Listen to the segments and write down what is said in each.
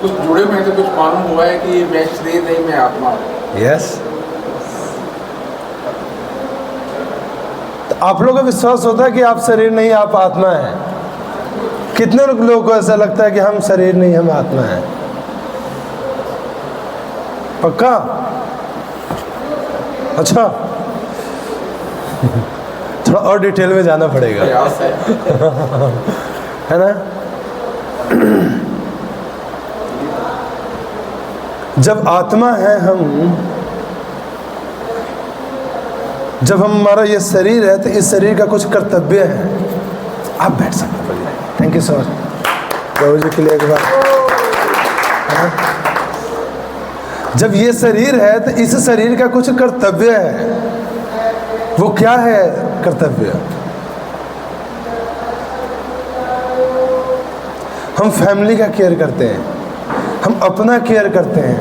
कुछ जुड़े हुए हैं तो कुछ मालूम हुआ है कि मैं शरीर नहीं, मैं आत्मा हूँ। यस। तो आप लोगों को विश्वास होता है कि आप शरीर नहीं, आप आत्मा हैं? कितने लोगों को ऐसा लगता है कि हम शरीर नहीं, हम आत्मा हैं? पक्का? अच्छा, थोड़ा और डिटेल में जाना पड़ेगा, प्रयास है ना? जब आत्मा है हम, जब हमारा ये शरीर है तो इस शरीर का कुछ कर्तव्य है। आप बैठ सकते हैं। Thank you so much Prabhu जी के लिए एक बार। जब ये शरीर है तो इस शरीर का कुछ कर्तव्य है। वो क्या है कर्तव्य? हम फैमिली का केयर करते हैं, हम अपना केयर करते हैं,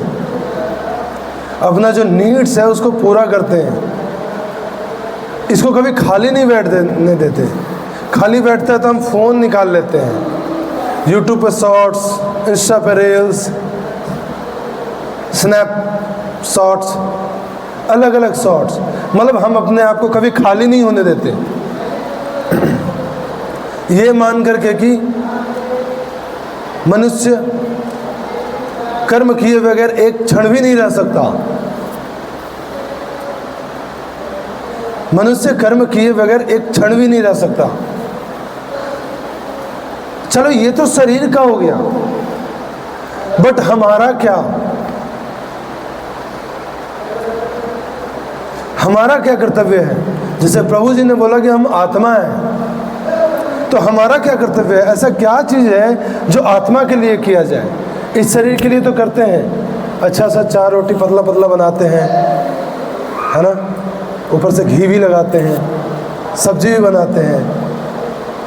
अपना जो नीड्स है उसको पूरा करते हैं। इसको कभी खाली नहीं बैठने देते। खाली बैठता है तो हम फ़ोन निकाल लेते हैं, यूट्यूब पे शॉर्ट्स, इंस्टा पे रील्स, स्नैप शॉर्ट्स, अलग अलग शॉर्ट्स। मतलब हम अपने आप को कभी खाली नहीं होने देते, ये मान करके कि मनुष्य कर्म किए बगैर एक क्षण भी नहीं रह सकता। मनुष्य कर्म किए बगैर एक क्षण भी नहीं रह सकता। चलो ये तो शरीर का हो गया, बट हमारा क्या? हमारा क्या कर्तव्य है? जैसे प्रभु जी ने बोला कि हम आत्मा हैं, तो हमारा क्या कर्तव्य है? ऐसा क्या चीज़ है जो आत्मा के लिए किया जाए? इस शरीर के लिए तो करते हैं, अच्छा सा 4 रोटी पतला पतला बनाते हैं, है ना, ऊपर से घी भी लगाते हैं, सब्जी भी बनाते हैं,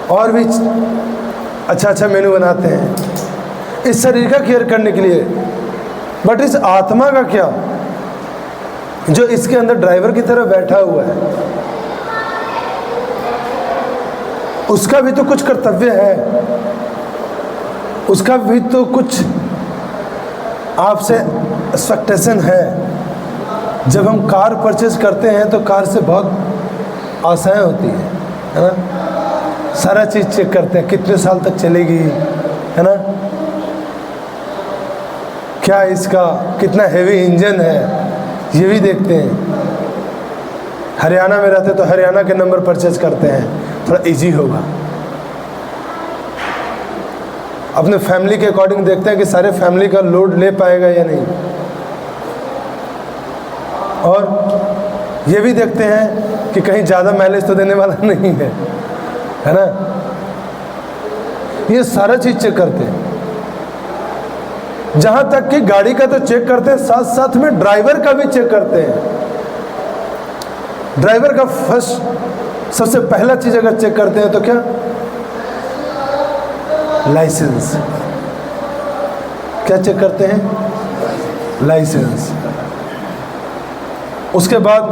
और भी अच्छा अच्छा मेनू बनाते हैं इस शरीर का केयर करने के लिए। बट इस आत्मा का क्या, जो इसके अंदर ड्राइवर की तरह बैठा हुआ है? उसका भी तो कुछ कर्तव्य है, उसका भी तो कुछ आपसे एक्सपेक्टेशन है। जब हम कार परचेज करते हैं तो कार से बहुत आशाएं होती है ना? सारा चीज़ चेक करते हैं, कितने साल तक चलेगी, है ना, क्या इसका कितना हेवी इंजन है, ये भी देखते हैं। हरियाणा में रहते तो हरियाणा के नंबर परचेज करते हैं, थोड़ा इजी होगा। अपने फैमिली के अकॉर्डिंग देखते हैं कि सारे फैमिली का लोड ले पाएगा या नहीं। और ये भी देखते हैं कि कहीं ज़्यादा माइलेज तो देने वाला नहीं है ना? ये सारा चीज़ चेक करते हैं। जहाँ तक कि गाड़ी का तो चेक करते हैं, साथ साथ में ड्राइवर का भी चेक करते हैं। ड्राइवर का फर्स्ट सबसे पहला चीज़ अगर चेक करते हैं तो क्या? लाइसेंस। क्या चेक करते हैं? लाइसेंस। उसके बाद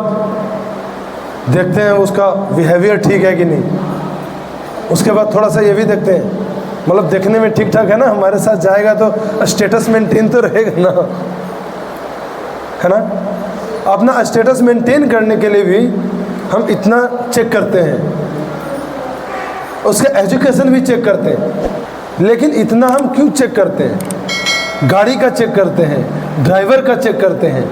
देखते हैं उसका बिहेवियर ठीक है कि नहीं। उसके बाद थोड़ा सा ये भी देखते हैं, मतलब देखने में ठीक ठाक है ना, हमारे साथ जाएगा तो स्टेटस मेंटेन तो रहेगा ना, है ना? अपना स्टेटस मेंटेन करने के लिए भी हम इतना चेक करते हैं। उसका एजुकेशन भी चेक करते हैं। लेकिन इतना हम क्यों चेक करते हैं? गाड़ी का चेक करते हैं, ड्राइवर का चेक करते हैं।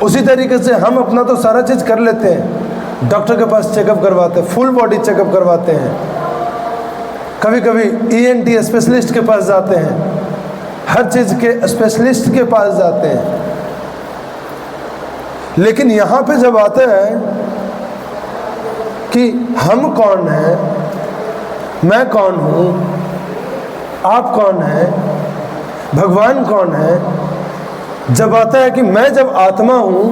उसी तरीके से हम अपना तो सारा चीज़ कर लेते हैं। डॉक्टर के पास चेकअप करवाते हैं, फुल बॉडी चेकअप करवाते हैं, कभी कभी ENT स्पेशलिस्ट के पास जाते हैं, हर चीज़ के स्पेशलिस्ट के पास जाते हैं। लेकिन यहाँ पे जब आते हैं कि हम कौन हैं, मैं कौन हूँ, आप कौन हैं, भगवान कौन है, जब आता है कि मैं जब आत्मा हूँ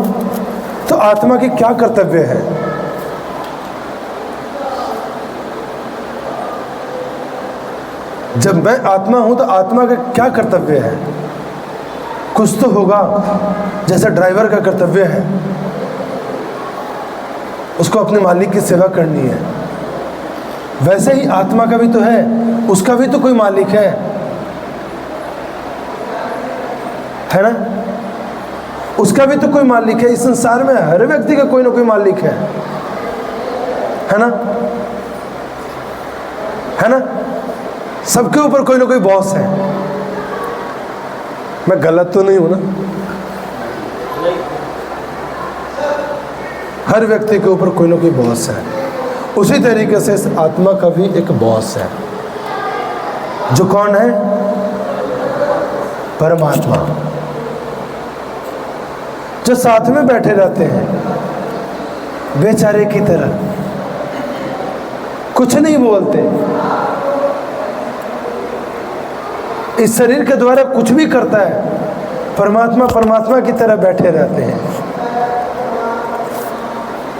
तो आत्मा की क्या कर्तव्य है? जब मैं आत्मा हूँ तो आत्मा का क्या कर्तव्य है? कुछ तो होगा। जैसा ड्राइवर का कर्तव्य है, उसको अपने मालिक की सेवा करनी है, वैसे ही आत्मा का भी तो है, उसका भी तो कोई मालिक है। है ना? उसका भी तो कोई मालिक है। इस संसार में हर व्यक्ति का कोई ना कोई मालिक है ना? है ना? सबके ऊपर कोई ना कोई बॉस है। मैं गलत तो नहीं हूं ना? हर व्यक्ति के ऊपर कोई ना कोई बॉस है। उसी तरीके से इस आत्मा का भी एक बॉस है, जो कौन है? परमात्मा, जो साथ में बैठे रहते हैं बेचारे की तरह, कुछ नहीं बोलते, इस शरीर के द्वारा कुछ भी करता है, परमात्मा परमात्मा की तरह बैठे रहते हैं।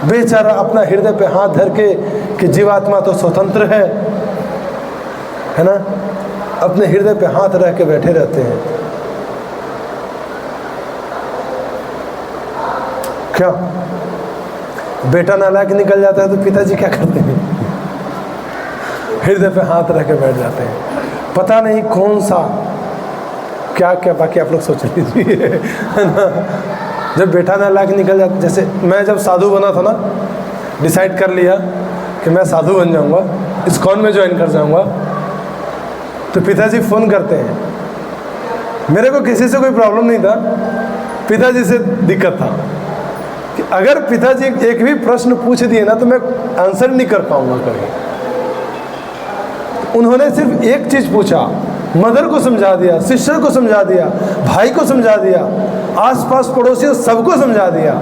बेचारा अपना हृदय पे हाथ धर के कि जीवात्मा तो स्वतंत्र है ना? अपने हृदय पे हाथ रख के बैठे रहते हैं। क्या बेटा नालायक निकल जाता है तो पिताजी क्या करते हैं? हृदय पे हाथ रख के बैठ जाते हैं। पता नहीं कौन सा क्या क्या, बाकी आप लोग सोच लीजिए, है ना? जब बेटा नालायक निकल जाता, जैसे मैं जब साधु बना था ना, डिसाइड कर लिया कि मैं साधु बन जाऊंगा, इस्कॉन में ज्वाइन कर जाऊंगा, तो पिताजी फ़ोन करते हैं। मेरे को किसी से कोई प्रॉब्लम नहीं था, पिताजी से दिक्कत था कि अगर पिताजी एक भी प्रश्न पूछ दिए ना तो मैं आंसर नहीं कर पाऊंगा कभी। उन्होंने सिर्फ एक चीज़ पूछा, मदर को समझा दिया, सिस्टर को समझा दिया, भाई को समझा दिया, आसपास पड़ोसियों सबको समझा दिया,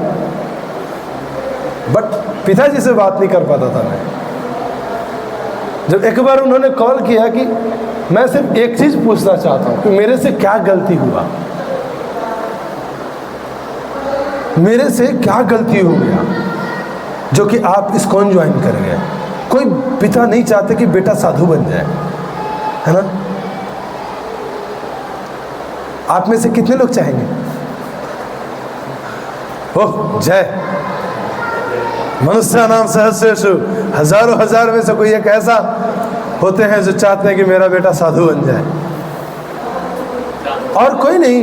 बट पिताजी से बात नहीं कर पाता था मैं। जब एक बार उन्होंने कॉल किया कि मैं सिर्फ एक चीज़ पूछना चाहता हूँ कि मेरे से क्या गलती हुआ, मेरे से क्या गलती हो गया जो कि आप इस्कॉन ज्वाइन कर गए। कोई पिता नहीं चाहते कि बेटा साधु बन जाए, है ना? आप में से कितने लोग चाहेंगे? ओह जय, मनुष्य नाम सहस्रेषु, हजारों हजार में से कोई एक ऐसा होते हैं जो चाहते हैं कि मेरा बेटा साधु बन जाए, और कोई नहीं।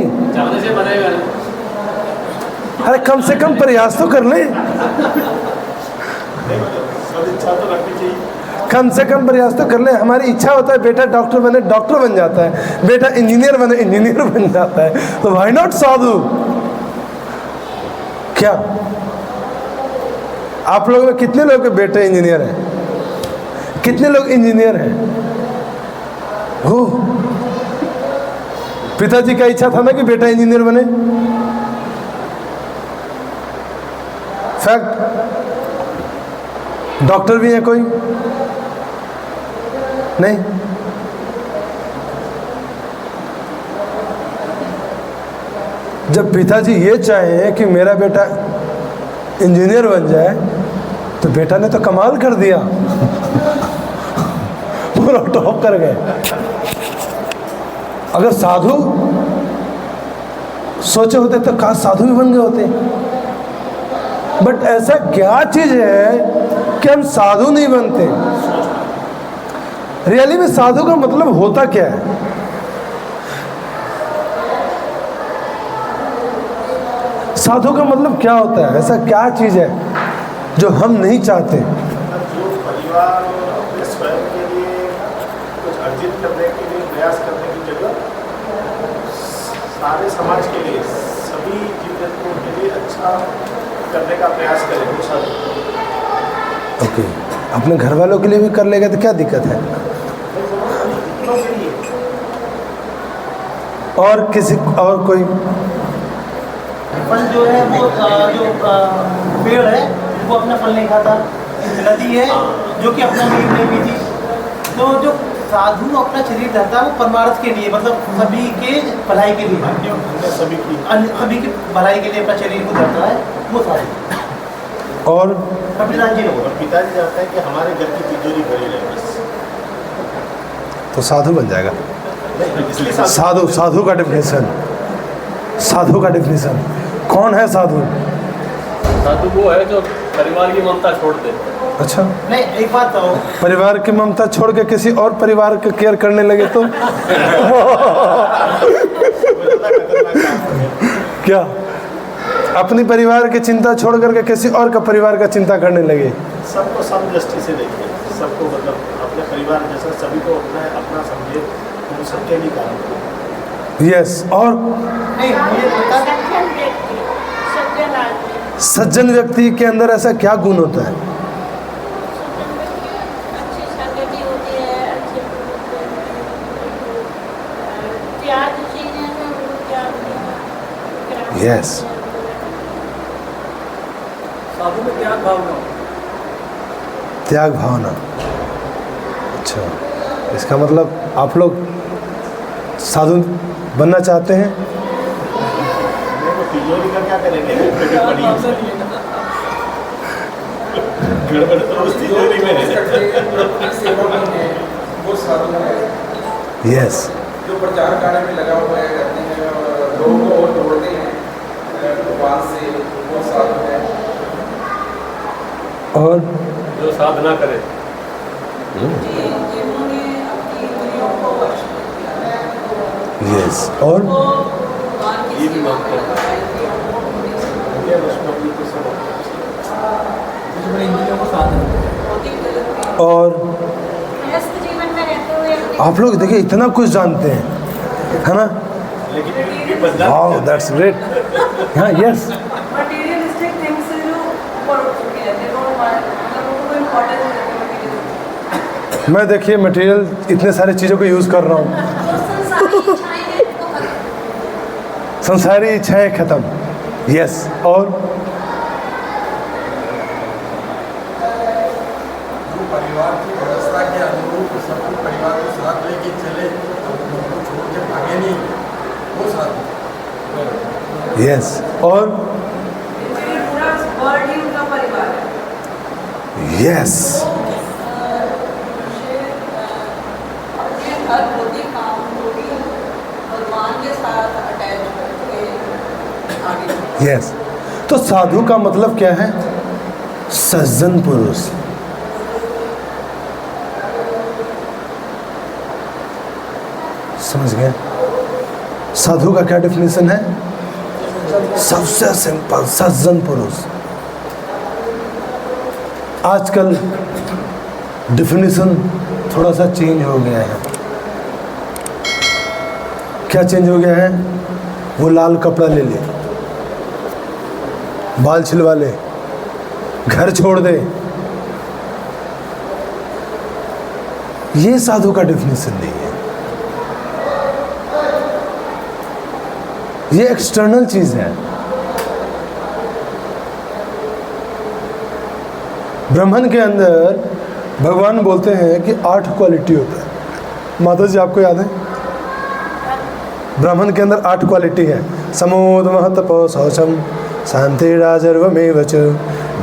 अरे कम से कम प्रयास तो कर ले, कम से कम प्रयास तो कर ले। हमारी इच्छा होता है बेटा डॉक्टर बने, डॉक्टर बन जाता है, बेटा इंजीनियर बने, इंजीनियर बन जाता है, तो व्हाई नॉट साधु? क्या आप लोगों में कितने लोग के बेटे इंजीनियर हैं? कितने लोग इंजीनियर हैं? हो, पिताजी का इच्छा था ना कि बेटा इंजीनियर बने। फैक्ट, डॉक्टर भी है कोई नहीं? जब पिताजी ये चाहे कि मेरा बेटा इंजीनियर बन जाए तो बेटा ने तो कमाल कर दिया, पूरा टॉप कर गए। अगर साधु सोचे होते तो काश साधु भी बन गए होते, बट ऐसा क्या चीज है कि हम साधु नहीं बनते? रियली में साधु का मतलब होता क्या है? साधु का मतलब क्या होता है? ऐसा क्या चीज है जो हम नहीं चाहते? जो परिवार और अपने स्वयं के लिए कुछ अर्जित करने के लिए प्रयास करने की जगह सारे समाज के लिए, सभी जीव जंतुओं के लिए अच्छा करने का प्रयास करें, वो साधु। ओके, अपने घर वालों के लिए भी कर लेगा तो क्या दिक्कत है? और किसी और कोई फल जो है वो जो पेड़ है वो अपना फल नहीं खाता, नदी है जो कि अपना नीर नहीं पीती, तो जो साधु अपना शरीर धरता है वो परमार्थ के लिए, मतलब सभी के भलाई के लिए, सभी की भलाई के लिए अपना शरीर को धरता है, वो साधु। और पिताजी चाहते हैं कि हमारे घर की तिजोरी भरी रहे, बस तो साधु बन जाएगा। साधु, साधु का डेफिनेशन, साधु का डेफिनेशन कौन है? साधु साधु वो है जो परिवार की ममता छोड़ दे। अच्छा, नहीं, एक बात तो परिवार की ममता छोड़ के किसी और परिवार का केयर करने लगे तो क्या अपनी परिवार की चिंता छोड़ करके किसी और का परिवार का चिंता करने लगे? सबको सम दृष्टि से देखिए, सबको मतलब अपने परिवार जैसा सभी को अपना समझे, उन सबके लिए काम करें। यस। और नहीं मुझे पता सज्जन व्यक्ति के अंदर ऐसा क्या गुण होता है? अच्छी संगति होती है, अच्छे त्यागशील है, यस। साधु में त्याग भावना। त्याग भावना। अच्छा, इसका मतलब आप लोग साधु बनना चाहते हैं? तिजोरी का क्या करेंगे? गड़बड़ तो उस तिजोरी में है। वो साधु है यस। जो प्रचार कार्य में लगा हुआ है, कहते हैं लोगों को जोड़ते हैं भगवान से, वो साधु है। और जो साधना करे। यस। और ये भी मानते हैं। और व्यस्त जीवन में रहते हुए आप लोग देखिए इतना कुछ जानते हैं, है ना? Wow, that's great. हाँ, यस। मटेरियलिस्टिक थिंग्स से जो ऊपर उठ चुके हैं, लोगों को इम्पोर्टेंस देते हैं मटेरियलिस्टिक। मैं देखिए मटेरियल इतने सारे चीज़ों को यूज़ कर रहा हूँ। संसारी इच्छाएं खत्म। यस। और जो परिवार की व्यवस्था के अनुरूप सबको परिवार को साथ लेके चले, उनको छोड़ के भागे नहीं, वो साधु। यस। और पूरा वर्ल्ड ही उनका परिवार है। यस। अपने हर होती काम को भी भगवान के साथ अटैच करके आगे। यस। तो साधु का मतलब क्या है? सज्जन पुरुष। समझ गए? साधु का क्या डेफिनेशन है? सबसे सिंपल, सज्जन पुरुष। आजकल डेफिनेशन थोड़ा सा चेंज हो गया है। क्या चेंज हो गया है? वो लाल कपड़ा ले ले, बाल छिलवा ले, घर छोड़ दे, ये साधु का डेफिनेशन नहीं है। ये एक्सटर्नल चीज है। ब्राह्मण के अंदर भगवान बोलते हैं कि 8 क्वालिटी होता है। माता जी आपको याद है? ब्राह्मण के अंदर 8 क्वालिटी है। समोद महतपो शौचम शांति राजर्वमेव च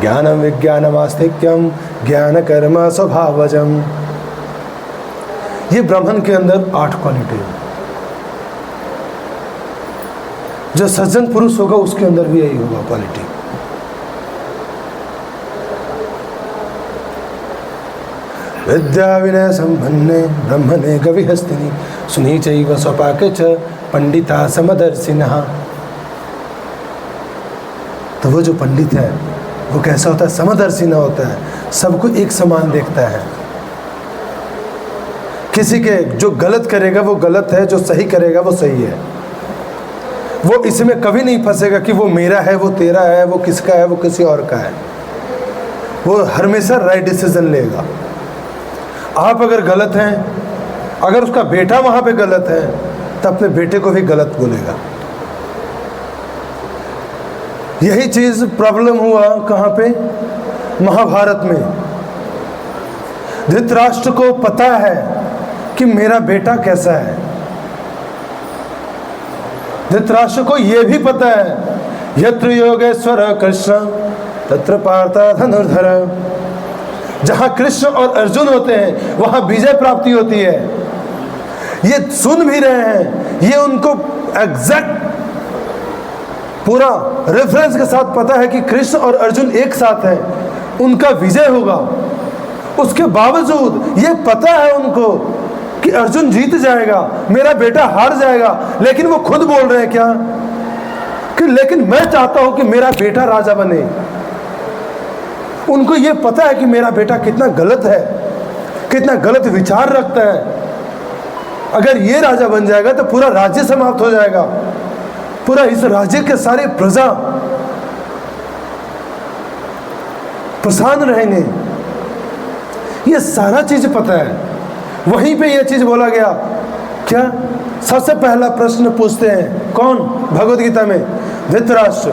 ज्ञानम विज्ञानम आस्तिक्यम ज्ञान कर्म स्वभावजम। ये ब्राह्मण के अंदर 8 क्वालिटी है। जो सज्जन पुरुष होगा उसके अंदर भी यही होगा क्वालिटी। विद्या विनय संपन्ने ब्रह्मणे गविहस्तिनि सुनी चैव स्वपाके च पंडिता समदर्शिनः। तो वो जो पंडित है वो कैसा होता है? समदर्शिना होता है, सबको एक समान देखता है। किसी के जो गलत करेगा वो गलत है, जो सही करेगा वो सही है। वो इसमें कभी नहीं फंसेगा कि वो मेरा है, वो तेरा है, वो किसका है, वो किसी और का है। वो हमेशा राइट डिसीजन लेगा। आप अगर गलत हैं, अगर उसका बेटा वहाँ पे गलत है तो अपने बेटे को भी गलत बोलेगा। यही चीज़ प्रॉब्लम हुआ कहाँ पे? महाभारत में। धृतराष्ट्र को पता है कि मेरा बेटा कैसा है। धृतराष्ट्र को यह भी पता है यत्र योगेश्वर कृष्ण तत्र पार्थ धनुर्धर। जहां कृष्ण और अर्जुन होते हैं वहां विजय प्राप्ति होती है। ये सुन भी रहे हैं, ये उनको एग्जैक्ट पूरा रेफरेंस के साथ पता है कि कृष्ण और अर्जुन एक साथ हैं, उनका विजय होगा। उसके बावजूद ये पता है उनको कि अर्जुन जीत जाएगा, मेरा बेटा हार जाएगा, लेकिन वो खुद बोल रहे हैं क्या कि लेकिन मैं चाहता हूं कि मेरा बेटा राजा बने। उनको ये पता है कि मेरा बेटा कितना गलत है, कितना गलत विचार रखता है। अगर ये राजा बन जाएगा तो पूरा राज्य समाप्त हो जाएगा, पूरा इस राज्य के सारे प्रजा प्रसन्न रहेंगे। ये सारा चीज पता है। वहीं पे ये चीज बोला गया। क्या सबसे पहला प्रश्न पूछते हैं कौन? भगवद गीता में धृतराष्ट्र,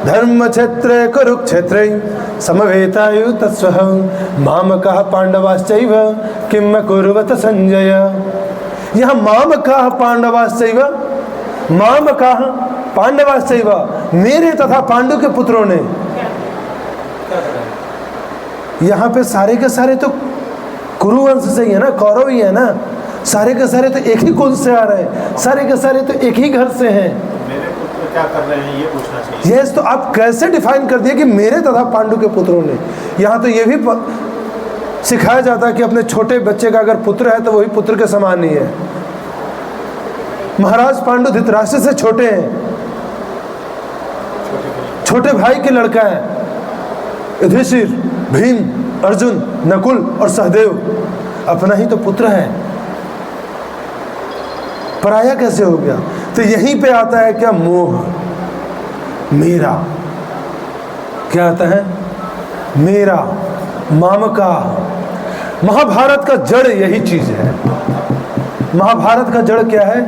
धर्म क्षेत्र कुरुक्षेत्र समवेतायुत स्वः मामकः पांडवाश्चैव किम कुर्वत संजय। यहाँ मामकः पांडवाश्चैव, मामकः पांडवाश्चैव, मेरे तथा पांडु के पुत्रों ने। यहाँ पे सारे के सारे तो कुरुवंश से ही है ना, कौरव ही है ना, सारे के सारे तो एक ही कुल से आ रहे हैं, सारे के सारे तो एक ही घर से हैं। मेरे पुत्र क्या कर रहे हैं ये पूछना चाहिए। यस, तो आप कैसे डिफाइन कर दिए कि मेरे तथा पांडु के पुत्रों ने? यहाँ तो ये भी सिखाया जाता है कि अपने छोटे बच्चे का अगर पुत्र है तो वही पुत्र के समान नहीं है। महाराज पांडु धृतराष्ट्र से छोटे हैं, छोटे भाई के लड़का है। युधिष्ठिर, भीम, अर्जुन, नकुल और सहदेव अपना ही तो पुत्र है, पराया कैसे हो गया? तो यहीं पे आता है क्या? मोह, मेरा। क्या आता है? मेरा, मामका। महाभारत का जड़ यही चीज है। महाभारत का जड़ क्या है?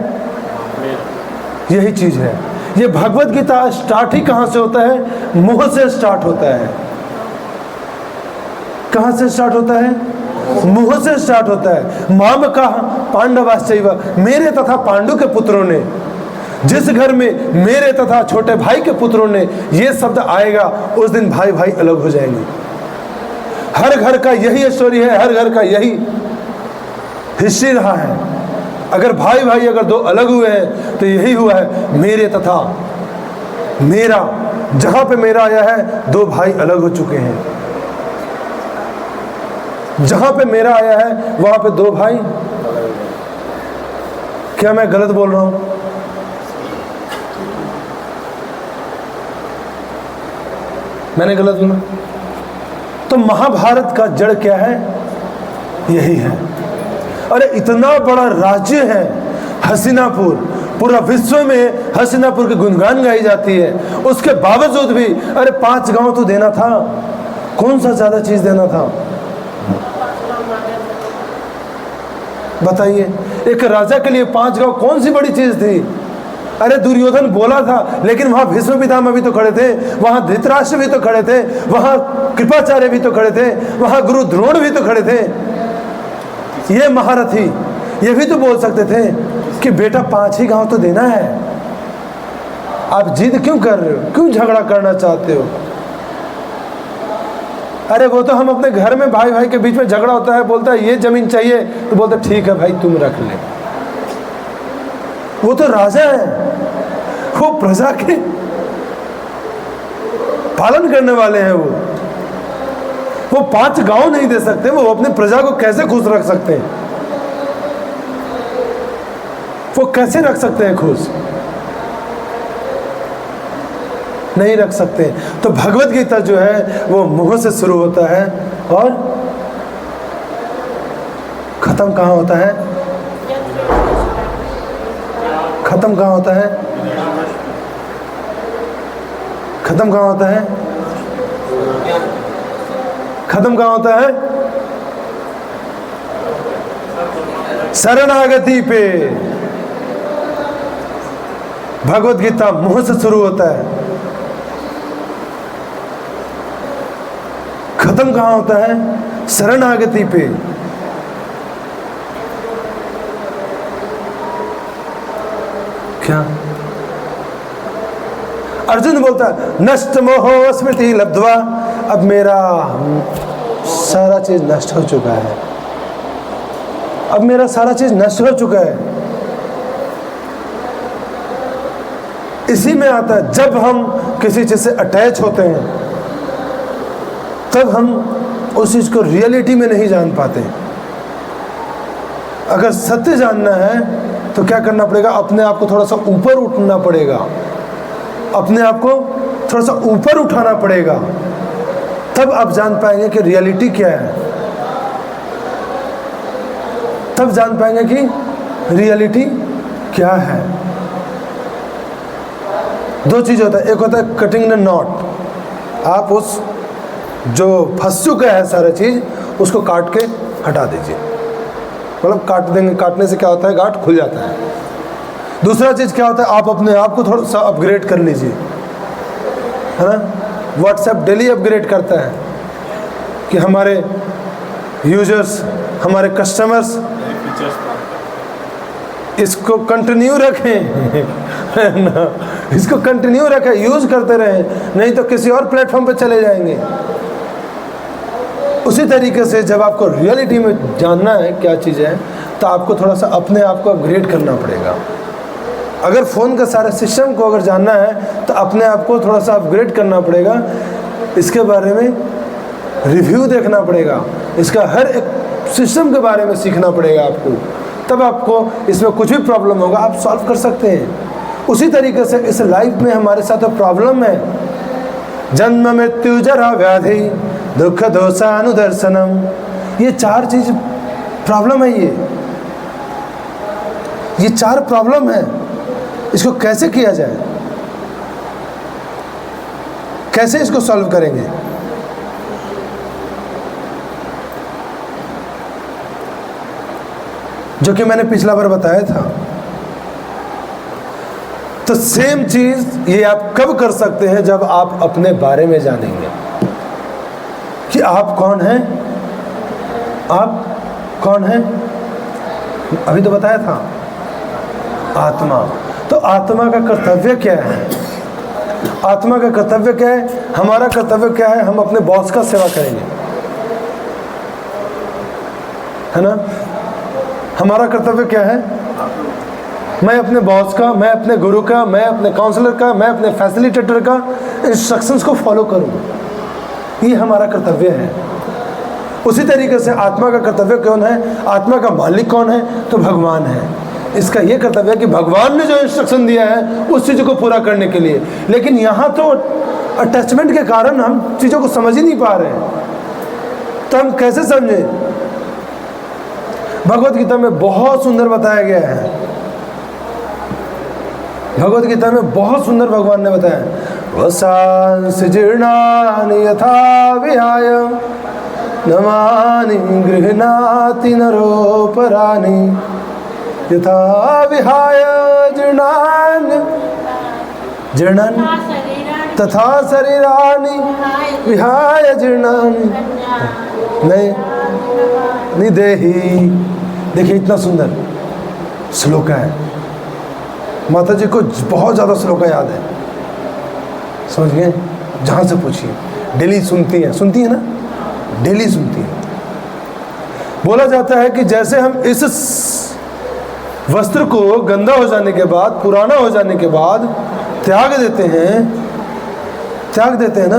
यही चीज है। ये भगवद गीता स्टार्ट ही कहां से होता है? मोह से स्टार्ट होता है। कहां से स्टार्ट होता है? मोह से स्टार्ट होता है। माम का पांडवाश्चैव, मेरे तथा पांडु के पुत्रों ने। जिस घर में मेरे तथा छोटे भाई के पुत्रों ने ये शब्द आएगा, उस दिन भाई भाई अलग हो जाएंगे। हर घर का यही स्टोरी है, हर घर का यही हिस्ट्री रहा है। अगर भाई भाई अगर दो अलग हुए हैं तो यही हुआ है, मेरे तथा मेरा। जहां पे मेरा आया है, दो भाई अलग हो चुके हैं। जहां पे मेरा आया है वहां पे दो भाई। क्या मैं गलत बोल रहा हूं? मैंने गलत बोला? तो महाभारत का जड़ क्या है? यही है। अरे इतना बड़ा राज्य है हस्तिनापुर, पूरा विश्व में हस्तिनापुर की गुणगान गाई जाती है। उसके बावजूद भी अरे 5 गांव तो देना था। कौन सा ज्यादा चीज देना था? बताइए, एक राजा के लिए 5 गांव कौन सी बड़ी चीज थी? अरे दुर्योधन बोला था, लेकिन वहां भीष्म पितामह भी तो खड़े थे, वहां धृतराष्ट्र भी तो खड़े थे, वहां कृपाचार्य भी तो खड़े थे, वहां गुरु द्रोण भी तो खड़े थे। ये महारथी ये भी तो बोल सकते थे कि बेटा 5 ही गांव तो देना है। आप जिद क्यों कर रहे हो? क्यों झगड़ा करना चाहते हो? अरे वो तो हम अपने घर में भाई भाई के बीच में झगड़ा होता है, बोलता है ये जमीन चाहिए, तो बोलते ठीक है भाई तुम रख ले। वो तो राजा है, वो प्रजा के पालन करने वाले हैं। वो 5 गांव नहीं दे सकते, वो अपने प्रजा को कैसे खुश रख सकते हैं? वो कैसे रख सकते हैं खुश? नहीं रख सकते। तो भगवत गीता जो है वो मोह से शुरू होता है और खत्म कहाँ होता है? खत्म कहाँ होता है? खत्म कहाँ होता है? खत्म कहाँ होता है? शरणागति पे। भगवत गीता मोह से शुरू होता है, खत्म कहाँ होता है? शरणागति पे। क्या अर्जुन बोलता है? नष्ट मोहो स्मृति लब्ध्वा, अब मेरा सारा चीज नष्ट हो चुका है। अब मेरा सारा चीज नष्ट हो चुका है। इसी में आता है जब हम किसी चीज से अटैच होते हैं तब हम उस चीज को रियलिटी में नहीं जान पाते। अगर सत्य जानना है तो क्या करना पड़ेगा? अपने आप को थोड़ा सा ऊपर उठना पड़ेगा। अपने आप को थोड़ा सा ऊपर उठाना पड़ेगा, तब आप जान पाएंगे कि रियलिटी क्या है, तब जान पाएंगे कि रियलिटी क्या है। दो चीज़ होता है, एक होता है कटिंग द नॉट, आप उस जो फंस चुका है सारा चीज़ उसको काट के हटा दीजिए, मतलब काट देंगे, काटने से क्या होता है गांठ खुल जाता है। दूसरा चीज़ क्या होता है, आप अपने आप को थोड़ा सा अपग्रेड कर लीजिए, है ना। व्हाट्सएप डेली अपग्रेड करता है कि हमारे यूजर्स, हमारे कस्टमर्स इसको कंटिन्यू रखें ना, इसको कंटिन्यू रखें, यूज़ करते रहें, नहीं तो किसी और प्लेटफॉर्म पे चले जाएंगे। उसी तरीके से जब आपको रियलिटी में जानना है क्या चीज़ है, तो आपको थोड़ा सा अपने आप को अपग्रेड करना पड़ेगा। अगर फ़ोन का सारे सिस्टम को अगर जानना है तो अपने आप को थोड़ा सा अपग्रेड करना पड़ेगा, इसके बारे में रिव्यू देखना पड़ेगा, इसका हर एक सिस्टम के बारे में सीखना पड़ेगा आपको, तब आपको इसमें कुछ भी प्रॉब्लम होगा आप सॉल्व कर सकते हैं। उसी तरीके से इस लाइफ में हमारे साथ प्रॉब्लम है, जन्म मृत्यु जरा व्याधि दुख दोषानुदर्शनम, ये चार चीज प्रॉब्लम है, ये चार प्रॉब्लम है। इसको कैसे किया जाए, कैसे इसको सॉल्व करेंगे? जो कि मैंने पिछला बार बताया था। तो सेम चीज ये आप कब कर सकते हैं, जब आप अपने बारे में जानेंगे कि आप कौन हैं, आप कौन हैं। अभी तो बताया था आत्मा। तो आत्मा का कर्तव्य क्या है, आत्मा का कर्तव्य क्या है, हमारा कर्तव्य क्या है, हम अपने बॉस का सेवा करेंगे, है ना। हमारा कर्तव्य क्या है, मैं अपने बॉस का, मैं अपने गुरु का, मैं अपने काउंसलर का, मैं अपने फैसिलिटेटर का इंस्ट्रक्शंस को फॉलो करूँ, ये हमारा कर्तव्य है। उसी तरीके से आत्मा का कर्तव्य कौन है, आत्मा का मालिक कौन है, तो भगवान है। इसका ये कर्तव्य है कि भगवान ने जो इंस्ट्रक्शन दिया है उस चीज़ को पूरा करने के लिए। लेकिन यहाँ तो अटैचमेंट के कारण हम चीज़ों को समझ ही नहीं पा रहे हैं, तो हम कैसे समझें। भगवत गीता में बहुत सुंदर बताया गया है, भगवत गीता में बहुत सुंदर भगवान ने बताया, वसांसि जीर्णानि यथा विहाय नमानि गृह्णाति नरोपराणि यथा विहाय जीर्णानि तथा शरीराणि विहाय जीर्णानि निदेहि। देखिए इतना सुंदर श्लोक है, माता जी को बहुत ज़्यादा श्लोक याद है, समझ गए। जहाँ से पूछिए, डेली सुनती है ना, डेली सुनती है। बोला जाता है कि जैसे हम इस वस्त्र को गंदा हो जाने के बाद, पुराना हो जाने के बाद त्याग देते हैं ना,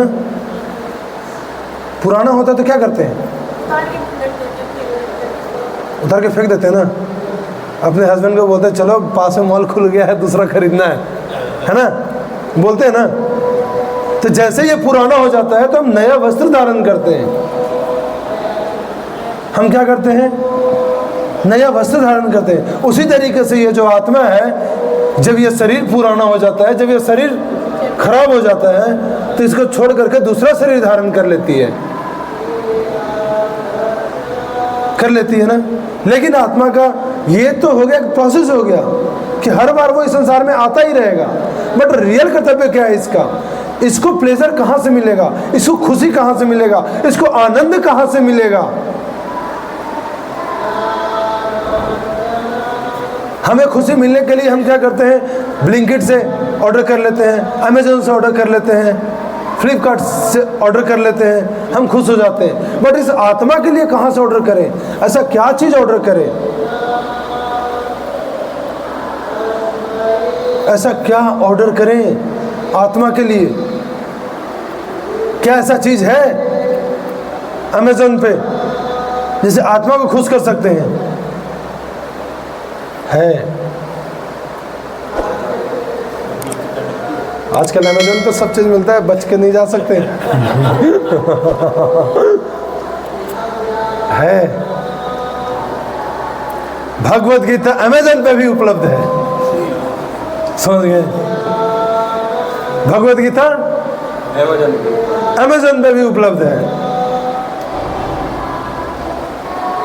पुराना होता तो क्या करते हैं, उतार के फेंक देते हैं ना। अपने हस्बैंड को बोलते हैं चलो पास में मॉल खुल गया है, दूसरा खरीदना है ना, बोलते हैं ना। तो जैसे ये पुराना हो जाता है तो हम नया वस्त्र धारण करते हैं। हम क्या करते हैं, नया वस्त्र धारण करते हैं। उसी तरीके से ये जो आत्मा है, जब ये शरीर पुराना हो जाता है, जब ये शरीर खराब हो जाता है, तो इसको छोड़ करके दूसरा शरीर धारण कर लेती है ना। लेकिन आत्मा का ये तो हो गया, प्रोसेस हो गया कि हर बार वो इस संसार में आता ही रहेगा। बट रियल कर्तव्य क्या है इसका, इसको प्लेजर कहाँ से मिलेगा, इसको खुशी कहाँ से मिलेगा, इसको आनंद कहाँ से मिलेगा। हमें खुशी मिलने के लिए हम क्या करते हैं, ब्लिंकिट से ऑर्डर कर लेते हैं, अमेजोन से ऑर्डर कर लेते हैं, फ्लिपकार्ट से ऑर्डर कर लेते हैं, हम खुश हो जाते हैं। बट इस आत्मा के लिए कहाँ से ऑर्डर करें, ऐसा क्या चीज़ ऑर्डर करें, ऐसा क्या ऑर्डर करें आत्मा के लिए। क्या ऐसा चीज़ है अमेजोन पे जिसे आत्मा को खुश कर सकते हैं? है आजकल अमेजोन पे सब चीज़ मिलता है, बच के नहीं जा सकते। है भगवत गीता अमेजोन पे भी उपलब्ध है, समझ गए? भगवत गीता अमेजोन पे भी उपलब्ध है।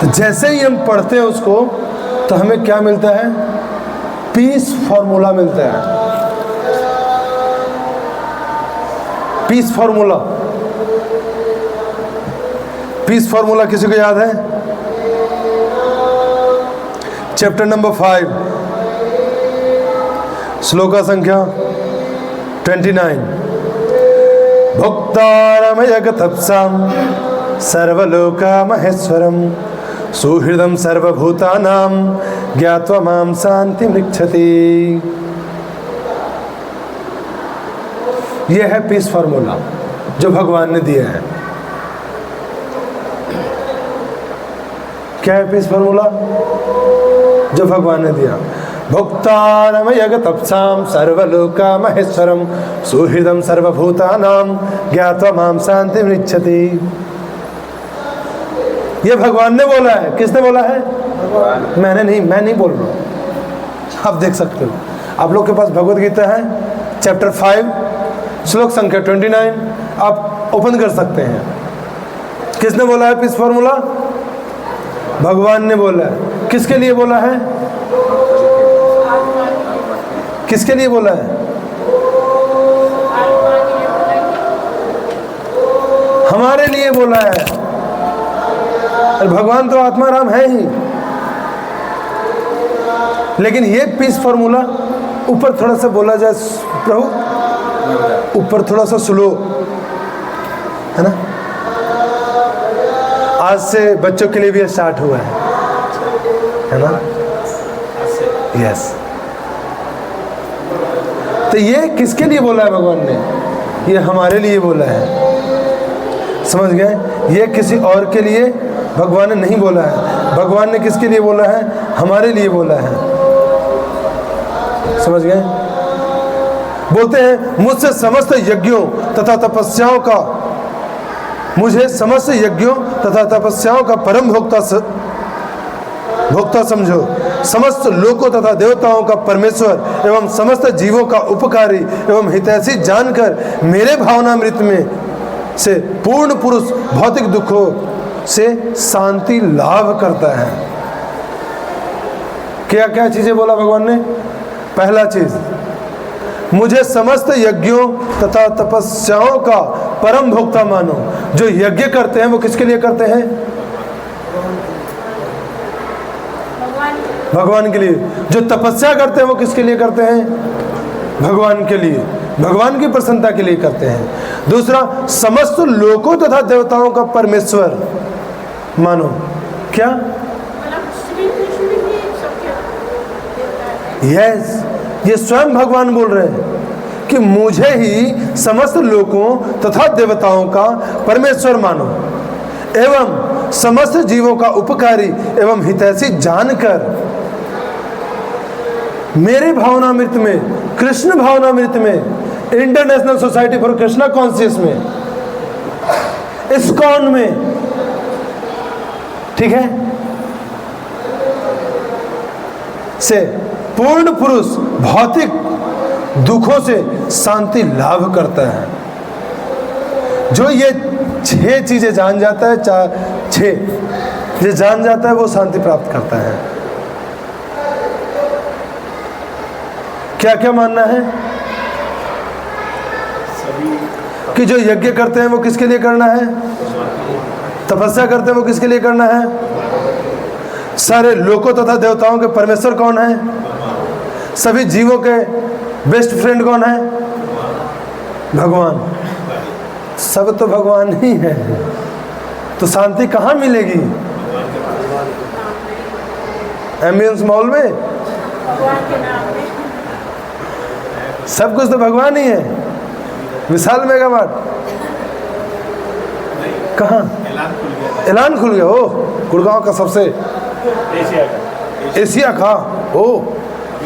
तो जैसे ही हम पढ़ते हैं उसको तो हमें क्या मिलता है? पीस फॉर्मूला मिलता है। पीस फॉर्मूला, पीस फॉर्मूला किसी को याद है? चैप्टर नंबर 5 श्लोका संख्या 29। भोक्तारमयगतप्सां सर्वलोका महेश्वरम सुहृदं सर्वभूतानां ज्ञात्वा मां शान्तिमृच्छति। यह है पीस फार्मूला जो भगवान ने दिया है। क्या है पीस फार्मूला जो भगवान ने दिया? भोक्तारमयगतप्सां सर्वलोका महेश्वरम सुहृदं सर्वभूतानां ज्ञात्वा मां शान्तिमृच्छति। ये भगवान ने बोला है। किसने बोला है? मैंने नहीं, मैं नहीं बोल रहा हूं। आप देख सकते हो, आप लोग के पास भगवत गीता है, चैप्टर 5 श्लोक संख्या 29, आप ओपन कर सकते हैं। किसने बोला है पीस फॉर्मूला? भगवान ने बोला है। किसके लिए बोला है? किसके लिए बोला है? हमारे लिए बोला है। और भगवान तो आत्मा राम है ही, लेकिन ये पीस फॉर्मूला ऊपर थोड़ा सा बोला जाए प्रभु, ऊपर थोड़ा सा स्लो है ना। आज से बच्चों के लिए भी स्टार्ट हुआ है ना। यस। तो ये किसके लिए बोला है भगवान ने? ये हमारे लिए बोला है, समझ गए? ये किसी और के लिए भगवान ने नहीं बोला है। भगवान ने किसके लिए बोला है? हमारे लिए बोला है, समझ गए? बोलते हैं मुझसे समस्त यज्ञों तथा तपस्याओं का, मुझे समस्त यज्ञों तथा तपस्याओं का परम भोक्ता समझो, समस्त लोकों तथा देवताओं का परमेश्वर एवं समस्त जीवों का उपकारी एवं हितैषी जानकर मेरे भावनामृत में से पूर्ण पुरुष भौतिक दुखों से शांति लाभ करता है। क्या क्या चीजें बोला भगवान ने? पहला चीज, मुझे समस्त यज्ञों तथा तपस्याओं का परम भोक्ता मानो। जो यज्ञ करते हैं वो किसके लिए करते हैं? भगवान के लिए। जो तपस्या करते हैं वो किसके लिए करते हैं? भगवान के लिए, भगवान की प्रसन्नता के लिए करते हैं। दूसरा, समस्त लोकों तथा देवताओं का परमेश्वर मानो। क्या? यस, ये स्वयं भगवान बोल रहे हैं कि मुझे ही समस्त लोकों तथा देवताओं का परमेश्वर मानो एवं समस्त जीवों का उपकारी एवं हितैषी जानकर मेरे भावनामृत में, कृष्ण भावनामृत में, international society for Krishna conscious में, इस्कॉन में, ठीक है, से पूर्ण पुरुष भौतिक दुखों से शांति लाभ करता है। जो ये 6 चीजें जान जाता है, 6 ये जान जाता है, वो शांति प्राप्त करता है। क्या क्या मानना है? कि जो यज्ञ करते हैं वो किसके लिए करना है? तपस्या करते हैं वो किसके लिए करना है? सारे लोकों तथा देवताओं के परमेश्वर कौन है? सभी जीवों के बेस्ट फ्रेंड कौन है? भगवान। सब तो भगवान ही है, तो शांति कहाँ मिलेगी? एम्बियंस मॉल में? सब कुछ तो भगवान ही है। विशाल मेगावाट कहाँ? ऐलान खुल गया। ओ, गुड़गांव का सबसे एशिया का। ओ,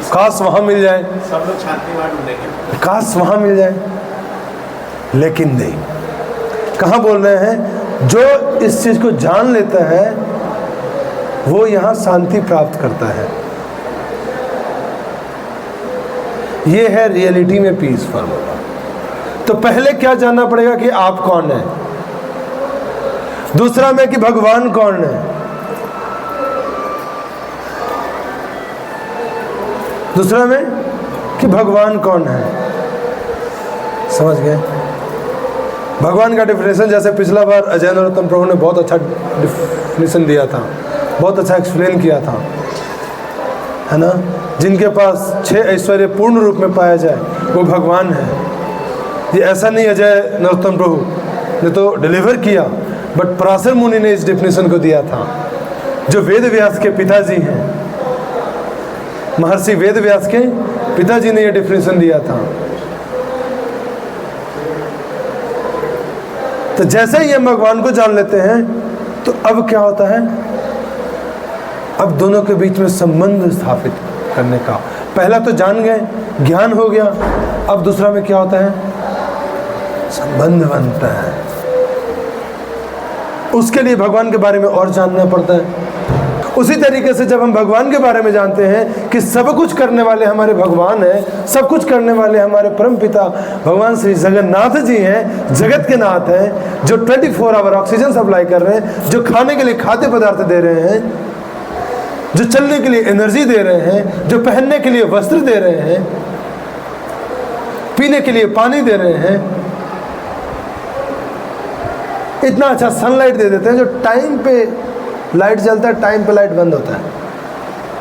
काश वहाँ मिल जाए, सब लोग शांति वहाँ ढूंढेंगे। काश वहाँ मिल जाए, लेकिन नहीं। कहाँ बोल रहे हैं? जो इस चीज़ को जान लेता है वो यहाँ शांति प्राप्त करता है। ये है रियलिटी में पीस फॉर्मूला। तो पहले क्या जानना पड़ेगा कि आप कौन है, दूसरा में कि भगवान कौन है, दूसरा में कि भगवान कौन है। समझ गए? भगवान का डिफिनेशन जैसे पिछला बार अजय नरोत्तम प्रभु ने बहुत अच्छा डिफिनेशन दिया था, बहुत अच्छा एक्सप्लेन किया था, है ना। जिनके पास 6 ऐश्वर्य पूर्ण रूप में पाया जाए वो भगवान है। ये ऐसा नहीं अजय नरोत्तम प्रभु ने तो डिलीवर किया, बट पराशर मुनि ने इस डिफिनेशन को दिया था, जो वेद व्यास के पिताजी हैं। महर्षि वेद व्यास के पिताजी ने यह डिफिनेशन दिया था। तो जैसे ही हम भगवान को जान लेते हैं तो अब क्या होता है? अब दोनों के बीच में संबंध स्थापित करने का, पहला तो जान गए, ज्ञान हो गया, अब दूसरा में क्या होता है? संबंध बनता है। उसके लिए भगवान के बारे में और जानना पड़ता है। उसी तरीके से जब हम भगवान के बारे में जानते हैं कि सब कुछ करने वाले हमारे भगवान हैं, सब कुछ करने वाले हमारे परम पिता भगवान श्री जगन्नाथ जी हैं, जगत के नाथ हैं, जो 24 आवर ऑक्सीजन सप्लाई कर रहे हैं, जो खाने के लिए खाद्य पदार्थ दे रहे हैं, जो चलने के लिए एनर्जी दे रहे हैं, जो पहनने के लिए वस्त्र दे रहे हैं, पीने के लिए पानी दे रहे हैं, इतना अच्छा सनलाइट दे देते हैं, जो टाइम पे लाइट जलता है, टाइम पे लाइट बंद होता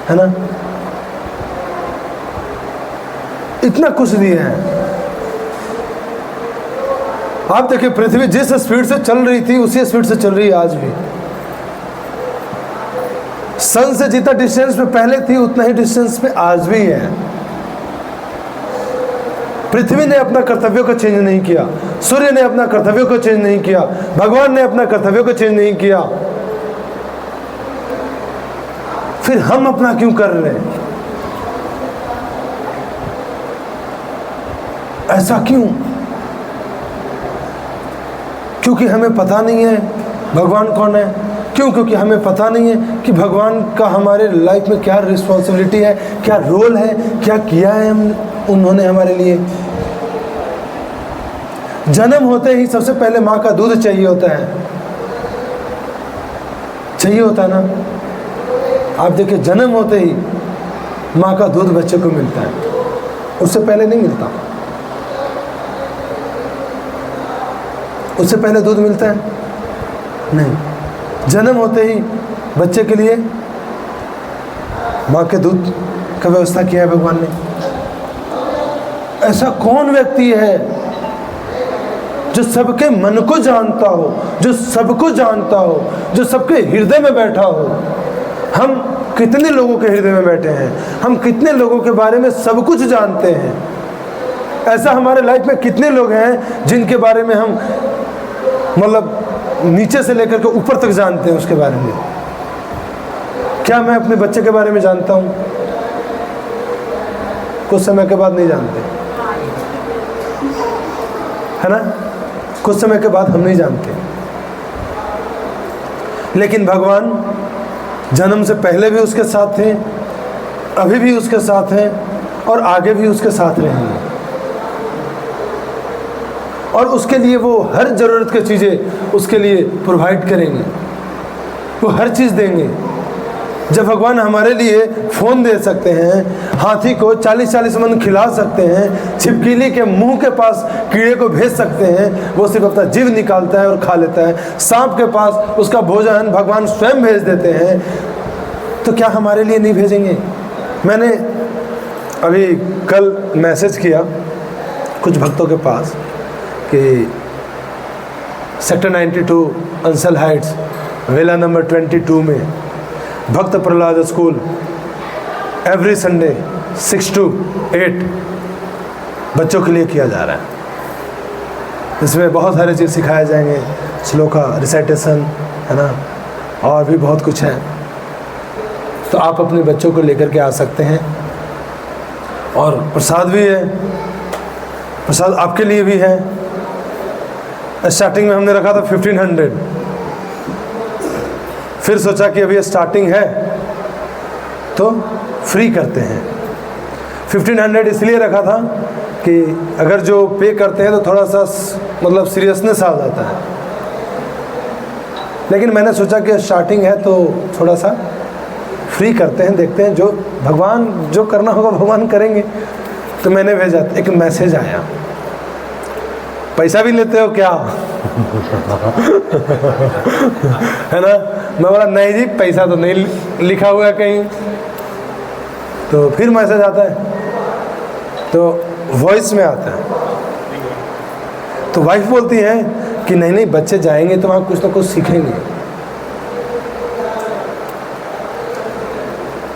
है ना। इतना कुछ दिए हैं। आप देखिए, पृथ्वी जिस स्पीड से चल रही थी उसी स्पीड से चल रही है आज भी। सन से जितना डिस्टेंस पे पहले थी उतना ही डिस्टेंस पे आज भी है। पृथ्वी ने अपना कर्तव्य को चेंज नहीं किया, सूर्य ने अपना कर्तव्य को चेंज नहीं किया, भगवान ने अपना कर्तव्य को चेंज नहीं किया। फिर हम अपना क्यों कर रहे हैं? ऐसा क्यों? क्योंकि हमें पता नहीं है भगवान कौन है। क्यों? क्योंकि हमें पता नहीं है कि भगवान का हमारे लाइफ में क्या रिस्पॉन्सिबिलिटी है, क्या रोल है, क्या किया है उन्होंने हमारे लिए। जन्म होते ही सबसे पहले माँ का दूध चाहिए होता है, चाहिए होता है ना। आप देखिए, जन्म होते ही माँ का दूध बच्चे को मिलता है, उससे पहले नहीं मिलता। उससे पहले दूध मिलता है नहीं। जन्म होते ही बच्चे के लिए माँ के दूध का व्यवस्था किया है भगवान ने। ऐसा कौन व्यक्ति है जो सबके मन को जानता हो, जो सबको जानता हो, जो सबके हृदय में बैठा हो? हम कितने लोगों के हृदय में बैठे हैं, हम कितने लोगों के बारे में सब कुछ जानते हैं। ऐसा हमारे लाइफ में कितने लोग हैं जिनके बारे में हम मतलब नीचे से लेकर के ऊपर तक जानते हैं उसके बारे में। क्या मैं अपने बच्चे के बारे में जानता हूँ? कुछ समय के बाद नहीं जानते, है ना। कुछ समय के बाद हम नहीं जानते। लेकिन भगवान जन्म से पहले भी उसके साथ थे, अभी भी उसके साथ हैं और आगे भी उसके साथ रहेंगे। और उसके लिए वो हर ज़रूरत की चीज़ें उसके लिए प्रोवाइड करेंगे, वो हर चीज़ देंगे। जब भगवान हमारे लिए फ़ोन दे सकते हैं, हाथी को 40-40 मन खिला सकते हैं, छिपकली के मुंह के पास कीड़े को भेज सकते हैं, वो सिर्फ अपना जीव निकालता है और खा लेता है। सांप के पास उसका भोजन भगवान स्वयं भेज देते हैं, तो क्या हमारे लिए नहीं भेजेंगे? मैंने अभी कल मैसेज किया कुछ भक्तों के पास कि सेक्टर 92 अंसल हाइट्स वेला नंबर 22 में भक्त Prahlad school every Sunday 6 to 8 बच्चों के लिए किया जा रहा है। इसमें बहुत सारे चीज़ सिखाए जाएंगे, श्लोका रिसाइटेशन, है ना, और भी बहुत कुछ है। तो आप अपने बच्चों को लेकर के आ सकते हैं। और प्रसाद भी है, प्रसाद आपके लिए भी है। स्टार्टिंग में हमने रखा था 1500, फिर सोचा कि अभी स्टार्टिंग है तो फ्री करते हैं। 1500 इसलिए रखा था कि अगर जो पे करते हैं तो थोड़ा सा मतलब सीरियसनेस आ जाता है, लेकिन मैंने सोचा कि स्टार्टिंग है तो थोड़ा सा फ्री करते हैं, देखते हैं जो भगवान जो करना होगा भगवान करेंगे। तो मैंने भेजा, एक मैसेज आया, पैसा भी लेते हो क्या? है ना। मैं बोला नहीं जी पैसा तो नहीं लिखा हुआ है कहीं। तो फिर मैसेज आता है तो वॉइस में आता है, तो वाइफ बोलती है कि नहीं नहीं बच्चे जाएंगे तो वहाँ कुछ ना कुछ सीखेंगे।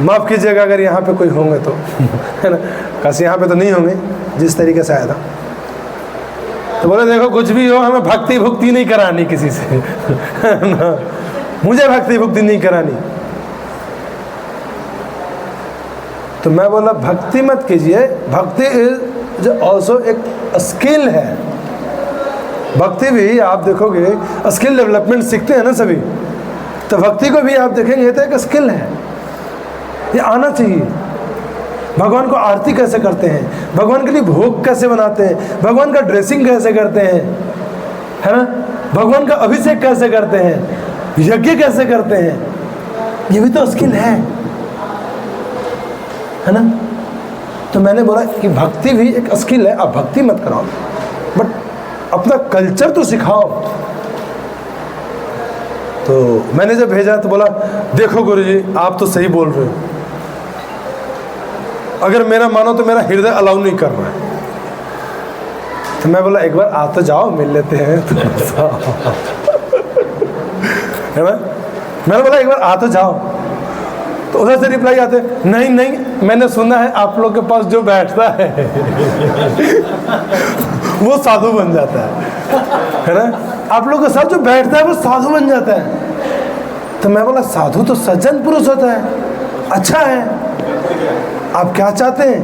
माफ़ कीजिएगा अगर यहाँ पे कोई होंगे तो है ना, कैसे यहाँ पे तो नहीं होंगे जिस तरीके से आया था। तो बोले देखो कुछ भी हो हमें भक्ति भुक्ति नहीं करानी किसी से है ना, मुझे भक्ति भुक्ति नहीं करानी। तो मैं बोला भक्ति मत कीजिए, भक्ति इज ऑल्सो एक स्किल है। भक्ति भी आप देखोगे स्किल डेवलपमेंट सीखते हैं ना सभी, तो भक्ति को भी आप देखेंगे तो एक स्किल है, ये आना चाहिए। भगवान को आरती कैसे करते हैं, भगवान के लिए भोग कैसे बनाते हैं, भगवान का ड्रेसिंग कैसे करते हैं, है ना, भगवान का अभिषेक कैसे करते हैं, यज्ञ कैसे करते हैं, ये भी तो स्किल है ना। तो मैंने बोला कि भक्ति भी एक स्किल है, आप भक्ति मत कराओ बट अपना कल्चर तो सिखाओ। तो मैंने जब भेजा तो बोला देखो गुरुजी आप तो सही बोल रहे हो, अगर मेरा मानो तो मेरा हृदय अलाउ नहीं कर रहा है। तो मैं बोला एक बार आ तो जाओ मिल लेते हैं है ना। मैंने बोला एक बार आ तो जाओ। तो उधर से रिप्लाई आते नहीं नहीं मैंने सुना है आप लोग के पास जो बैठता है वो साधु बन जाता है ना, आप लोग के साथ जो बैठता है वो साधु बन जाता है। तो मैं बोला साधु तो सज्जन पुरुष होता है, अच्छा है, आप क्या चाहते हैं,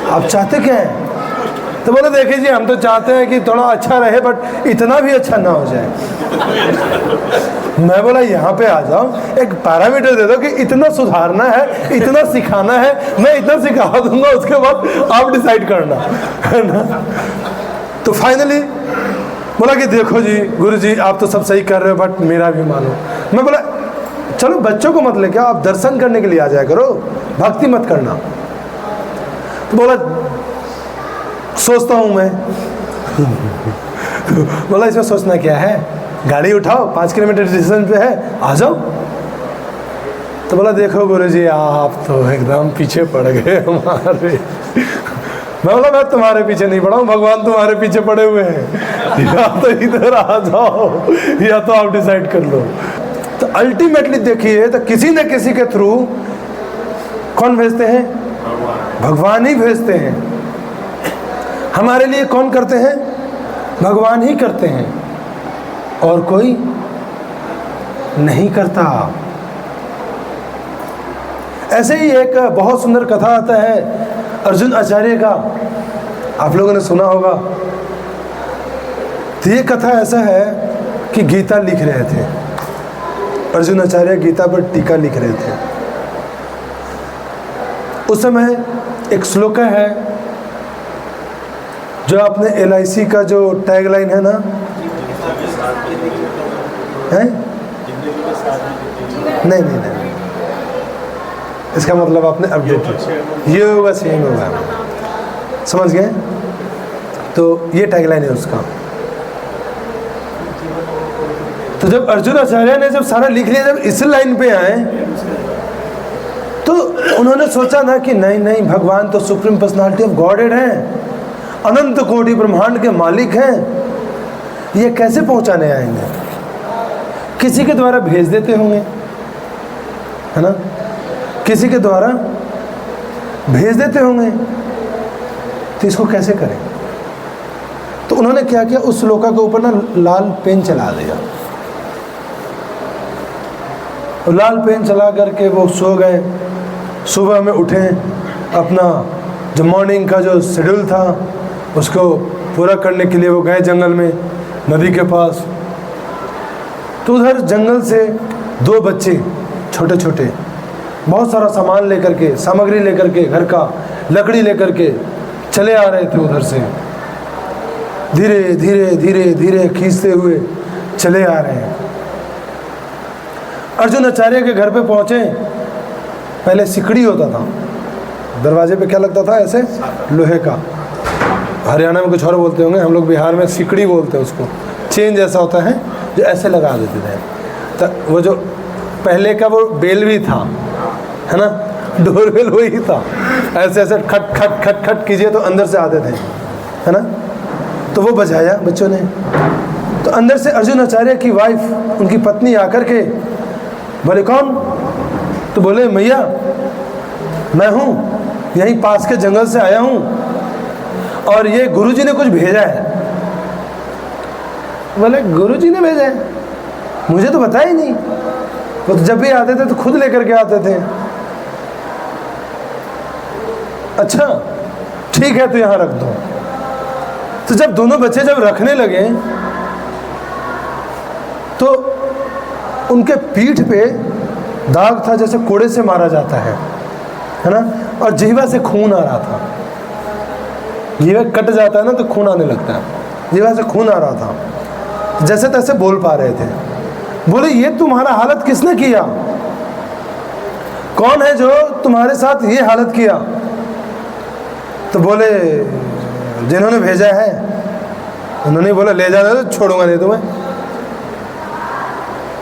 आप चाहते क्या हैं? तो बोले देखिए जी हम तो चाहते हैं कि थोड़ा अच्छा रहे बट इतना भी अच्छा ना हो जाए। मैं बोला यहाँ पे आ जाओ, एक पैरामीटर दे दो कि इतना सुधारना है, इतना सिखाना है, मैं इतना सिखा दूंगा, उसके बाद आप डिसाइड करना, है ना। तो फाइनली बोला कि देखो जी गुरु जी आप तो सब सही कर रहे हो बट मेरा भी मानो। मैं बोला चलो बच्चों को मत लेके आप दर्शन करने के लिए आ जाया करो, भक्ति मत करना। तो बोला सोचता हूँ मैं बोला इसमें सोचना क्या है, गाड़ी उठाओ 5 किलोमीटर स्टेशन पे है आ जाओ। तो बोला देखो गुरुजी आप तो एकदम पीछे पड़ गए हमारे। मैं बोला मैं तुम्हारे पीछे नहीं पड़ा हूँ, भगवान तुम्हारे पीछे पड़े हुए हैं, या तो इधर आ जाओ या तो आप डिसाइड कर लो। तो अल्टीमेटली देखिए तो किसी न किसी के थ्रू कौन भेजते हैं, भगवान ही भेजते हैं। हमारे लिए कौन करते हैं, भगवान ही करते हैं और कोई नहीं करता। ऐसे ही एक बहुत सुंदर कथा आता है अर्जुन आचार्य का, आप लोगों ने सुना होगा। तो ये कथा ऐसा है कि गीता लिख रहे थे, अर्जुन आचार्य गीता पर टीका लिख रहे थे। उस समय एक श्लोक है जो आपने LIC का जो टैगलाइन है ना, है नहीं नहीं नहीं, इसका मतलब आपने अपडेट ये होगा सेम होगा, समझ गए। तो ये टैगलाइन है उसका। तो जब अर्जुन आचार्य ने जब सारा लिख लिया, जब इस लाइन पे आए तो उन्होंने सोचा ना कि नहीं नहीं भगवान तो सुप्रीम पर्सनालिटी ऑफ गॉडेड हैं, अनंत कोटि ब्रह्मांड के मालिक हैं, ये कैसे पहुंचाने आएंगे, किसी के द्वारा भेज देते होंगे, है ना, किसी के द्वारा भेज देते होंगे, तो इसको कैसे करें। तो उन्होंने क्या किया, उस श्लोका के ऊपर ना लाल पेन चला दिया, लाल पेन चला करके वो सो गए। सुबह में उठे अपना जो मॉर्निंग का जो शेड्यूल था उसको पूरा करने के लिए वो गए जंगल में, नदी के पास। तो उधर जंगल से 2 बच्चे छोटे छोटे बहुत सारा सामान लेकर के, सामग्री लेकर के, घर का लकड़ी लेकर के चले आ रहे थे। उधर से धीरे धीरे धीरे धीरे खींचते हुए चले आ रहे हैं। अर्जुन आचार्य के घर पे पहुँचे। पहले सिकड़ी होता था, दरवाजे पे क्या लगता था ऐसे, लोहे का। हरियाणा में कुछ और बोलते होंगे, हम लोग बिहार में सिकड़ी बोलते हैं उसको। चेन जैसा होता है जो ऐसे लगा देते थे। तो वो जो पहले का वो बेल भी था, है ना, डोरबेल वही था। ऐसे ऐसे खट खट खट खट कीजिए तो अंदर से आते थे, है ना। तो वो बजाया बच्चों ने। तो अंदर से अर्जुन आचार्य की वाइफ, उनकी पत्नी आकर के बोले कौन? तो बोले मैया मैं हूँ, यहीं पास के जंगल से आया हूँ और ये गुरुजी ने कुछ भेजा है। बोले गुरुजी ने भेजा है? मुझे तो बताया ही नहीं। वो तो जब भी आते थे तो खुद लेकर के आते थे। अच्छा ठीक है, तो यहाँ रख दो। तो जब दोनों बच्चे जब रखने लगे तो उनके पीठ पे दाग था जैसे कोड़े से मारा जाता है ना, और जीवा से खून आ रहा था। जीवा कट जाता है ना तो खून आने लगता है, जीवा से खून आ रहा था। जैसे तैसे बोल पा रहे थे। बोले ये तुम्हारा हालत किसने किया? कौन है जो तुम्हारे साथ ये हालत किया? तो बोले जिन्होंने भेजा है उन्होंने बोला ले जाना, तो छोड़ूंगा नहीं तुम्हें।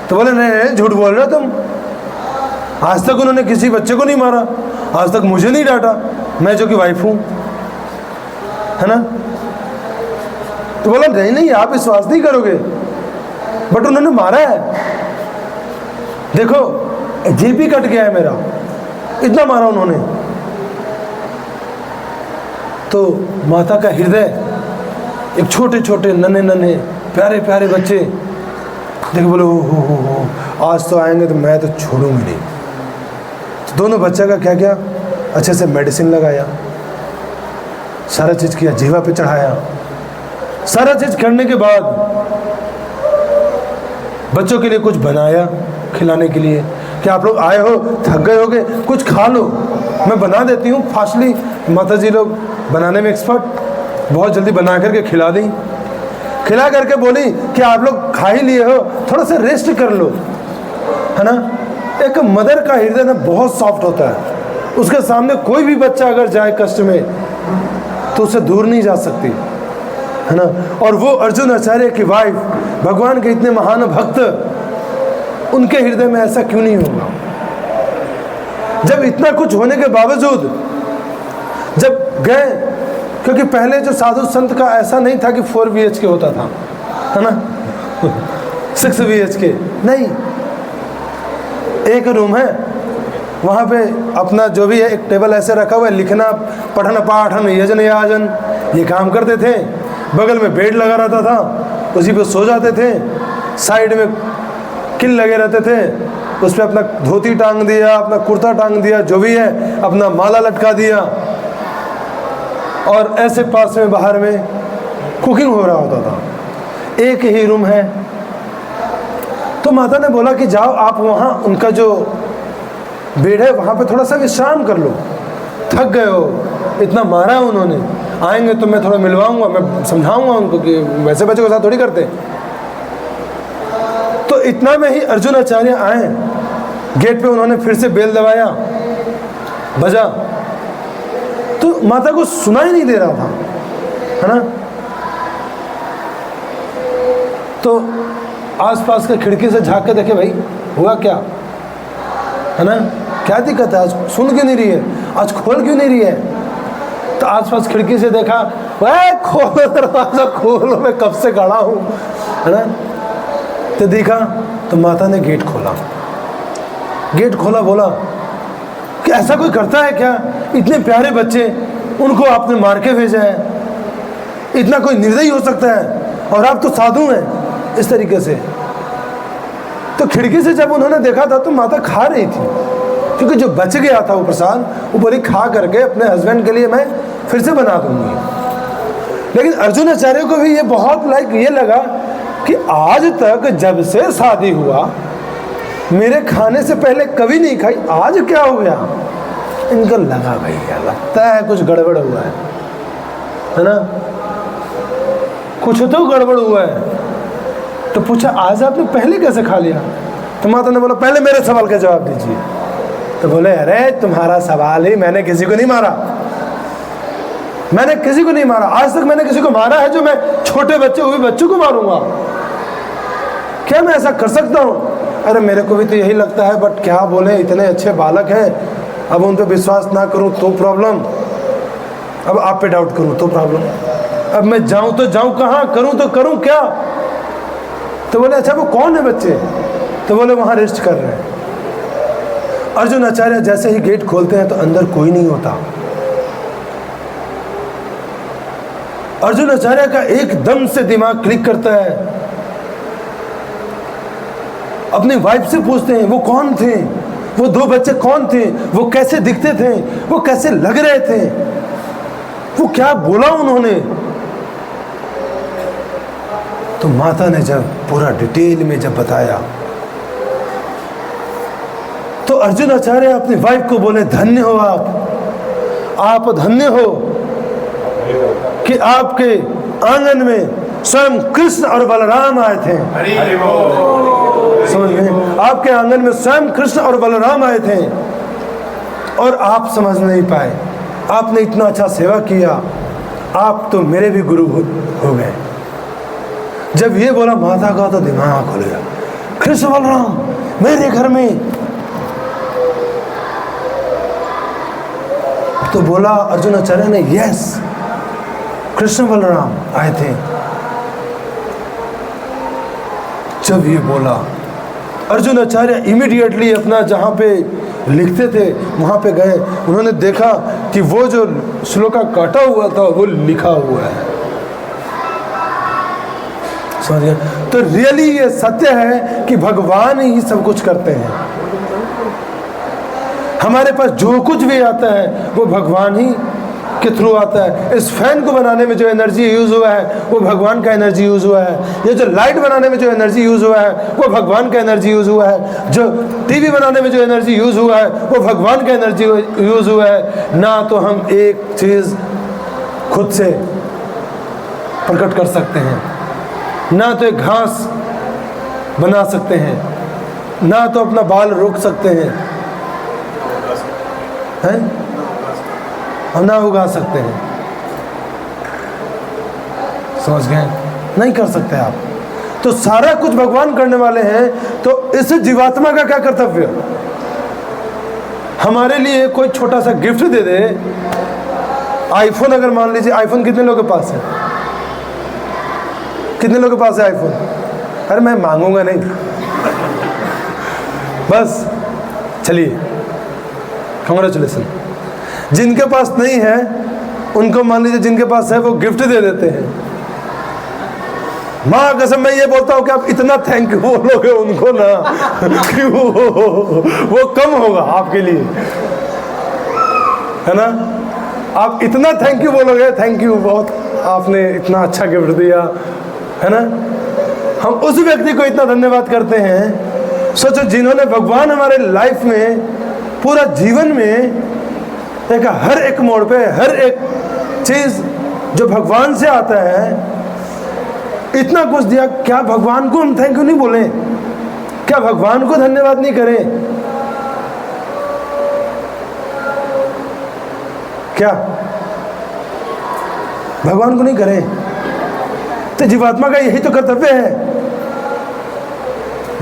तो बोले नहीं नहीं झूठ बोल रहे हो तुम, आज तक उन्होंने किसी बच्चे को नहीं मारा, आज तक मुझे नहीं डांटा, मैं जो कि वाइफ हूँ, है ना। तो बोला नहीं नहीं आप विश्वास नहीं करोगे, बट उन्होंने मारा है। देखो जीभ भी कट गया है मेरा, इतना मारा उन्होंने। तो माता का हृदय, एक छोटे छोटे नन्हे नन्हे प्यारे प्यारे बच्चे देख बोले हो आज तो आएंगे तो मैं तो छोड़ूंगी नहीं। तो दोनों बच्चे का क्या क्या अच्छे से मेडिसिन लगाया, सारा चीज़ किया, जीवा पे चढ़ाया। सारा चीज़ करने के बाद बच्चों के लिए कुछ बनाया खिलाने के लिए कि आप लोग आए हो, थक गए होगे, कुछ खा लो, मैं बना देती हूँ फास्टली। माता जी लोग बनाने में एक्सपर्ट, बहुत जल्दी बना करके खिला दी। खिला करके बोली कि आप लोग खा ही लिए हो, थोड़ा सा रेस्ट कर लो, है ना। एक मदर का हृदय ना बहुत सॉफ्ट होता है, उसके सामने कोई भी बच्चा अगर जाए कष्ट में तो उससे दूर नहीं जा सकती, है ना। और वो अर्जुन आचार्य की वाइफ, भगवान के इतने महान भक्त, उनके हृदय में ऐसा क्यों नहीं होगा? जब इतना कुछ होने के बावजूद जब गए, क्योंकि पहले जो साधु संत का ऐसा नहीं था कि 4 BHK होता था, है ना 6 BHK नहीं, एक रूम है, वहाँ पे अपना जो भी है एक टेबल ऐसे रखा हुआ है, लिखना, पठन पाठन यजन याजन ये काम करते थे। बगल में बेड लगा रहता था, उसी पे सो जाते थे। साइड में किल लगे रहते थे, उस पर अपना धोती टांग दिया, अपना कुर्ता टांग दिया, जो भी है अपना माला लटका दिया, और ऐसे पास में बाहर में कुकिंग हो रहा होता था। एक ही रूम है। तो माता ने बोला कि जाओ आप वहाँ, उनका जो बेड है वहाँ पे थोड़ा सा विश्राम कर लो, थक गए हो, इतना मारा है उन्होंने, आएंगे तो मैं थोड़ा मिलवाऊंगा, मैं समझाऊंगा उनको कि वैसे बच्चों के साथ थोड़ी करते। तो इतना में ही अर्जुन आचार्य आए, गेट पे उन्होंने फिर से बेल दबाया, बजा, तो माता को सुनाई नहीं दे रहा था, है ना। तो आसपास के खिड़की से झांक के देखे, भाई हुआ क्या, है ना, क्या दिक्कत है, आज सुन क्यों नहीं रही है, आज खोल क्यों नहीं रही है। तो आसपास खिड़की से देखा, वह खोलो दरवाजा खोलो, मैं कब से खड़ा हूँ, है ना। तो देखा तो माता ने गेट खोला, गेट खोला, बोला कि ऐसा कोई करता है क्या, इतने प्यारे बच्चे उनको आपने मार के भेजा है, इतना कोई निर्दयी हो सकता है, और आप तो साधु हैं इस तरीके से। तो खिड़की से जब उन्होंने देखा था तो माता खा रही थी, क्योंकि जो बच गया था वो प्रसाद, वो बोली खा करके अपने हस्बैंड के लिए मैं फिर से बना दूंगी। लेकिन अर्जुन आचार्य को भी ये बहुत ये लगा कि आज तक जब से शादी हुआ मेरे खाने से पहले कभी नहीं खाई, आज क्या हो गया? इनको लगा भैया लगता है कुछ गड़बड़ हुआ है ना, कुछ तो गड़बड़ हुआ है। तो पूछा आज आपने पहले कैसे खा लिया? तो माता ने बोला पहले मेरे सवाल का जवाब दीजिए। तो बोले अरे तुम्हारा सवाल ही, मैंने किसी को नहीं मारा, मैंने किसी को नहीं मारा, आज तक मैंने किसी को मारा है जो मैं छोटे बच्चे हुए बच्चों को मारूंगा? क्या मैं ऐसा कर सकता हूँ? अरे मेरे को भी तो यही लगता है, बट क्या बोले, इतने अच्छे बालक हैं, अब उन पर विश्वास ना करूँ तो प्रॉब्लम, अब आप पे डाउट करूँ तो प्रॉब्लम, अब मैं जाऊँ तो जाऊँ कहाँ, करूँ तो करूँ क्या? तो बोले अच्छा वो कौन है बच्चे? तो बोले वहाँ रेस्ट कर रहे हैं। अर्जुन आचार्य जैसे ही गेट खोलते हैं तो अंदर कोई नहीं होता। अर्जुन आचार्य का एकदम से दिमाग क्लिक करता है, अपनी वाइफ से पूछते हैं वो कौन थे, वो दो बच्चे कौन थे, वो कैसे दिखते थे, वो कैसे लग रहे थे, वो क्या बोला उन्होंने? तो माता ने जब पूरा डिटेल में जब बताया तो अर्जुन आचार्य अपनी वाइफ को बोले धन्य हो आप धन्य हो कि आपके आंगन में स्वयं कृष्ण और बलराम आए थे। समझ गए? आपके आंगन में स्वयं कृष्ण और बलराम आए थे और आप समझ नहीं पाए, आपने इतना अच्छा सेवा किया, आप तो मेरे भी गुरु हो गए। जब ये बोला माता का तो दिमाग खुल गया, कृष्ण बलराम मेरे घर में। तो बोला अर्जुन आचार्य ने यस कृष्ण बलराम आए थे। जब ये बोला अर्जुन आचार्य इमीडिएटली अपना जहाँ पे लिखते थे वहाँ पे गए, उन्होंने देखा कि वो जो श्लोका काटा हुआ था वो लिखा हुआ है। समझ गए? तो रियली ये सत्य है कि भगवान ही सब कुछ करते हैं। हमारे पास जो कुछ भी आता है वो भगवान ही के थ्रू आता है। इस फैन को बनाने में जो एनर्जी यूज़ हुआ है वो भगवान का एनर्जी यूज़ हुआ है। ये जो लाइट बनाने में जो एनर्जी यूज़ हुआ है वो भगवान का एनर्जी यूज़ हुआ है। जो टीवी बनाने में जो एनर्जी यूज़ हुआ है वो भगवान का एनर्जी यूज़ हुआ है। ना तो हम एक चीज़ खुद से प्रकट कर सकते हैं, ना तो एक घास बना सकते हैं, ना तो अपना बाल रोक सकते हैं हम ना उगा सकते हैं। समझ गए? नहीं कर सकते आप। तो सारा कुछ भगवान करने वाले हैं। तो इस जीवात्मा का क्या कर्तव्य? हमारे लिए कोई छोटा सा गिफ्ट दे दे। आईफोन अगर मान लीजिए, आईफोन कितने लोगों के पास है? कितने लोगों के पास है आईफोन? अरे मैं मांगूंगा नहीं, बस चलिए कांग्रेचुलेसन। जिनके पास नहीं है उनको मान लीजिए, जिनके पास है वो गिफ्ट दे देते हैं। माँ कसम मैं ये बोलता हूँ कि आप इतना थैंक यू बोलोगे उनको ना कि वो कम होगा आपके लिए, है ना? आप इतना थैंक यू बोलोगे, थैंक यू बहुत, आपने इतना अच्छा गिफ्ट दिया, है ना? हम उस व्यक्ति को इतना धन्यवाद करते हैं। सोचो जिन्होंने भगवान हमारे लाइफ में पूरा जीवन में एक हर एक मोड़ पे हर एक चीज़ जो भगवान से आता है इतना कुछ दिया। क्या भगवान को हम थैंक यू नहीं बोलें? क्या भगवान को धन्यवाद नहीं करें? क्या भगवान को नहीं करें? तो जीवात्मा का यही तो कर्तव्य है।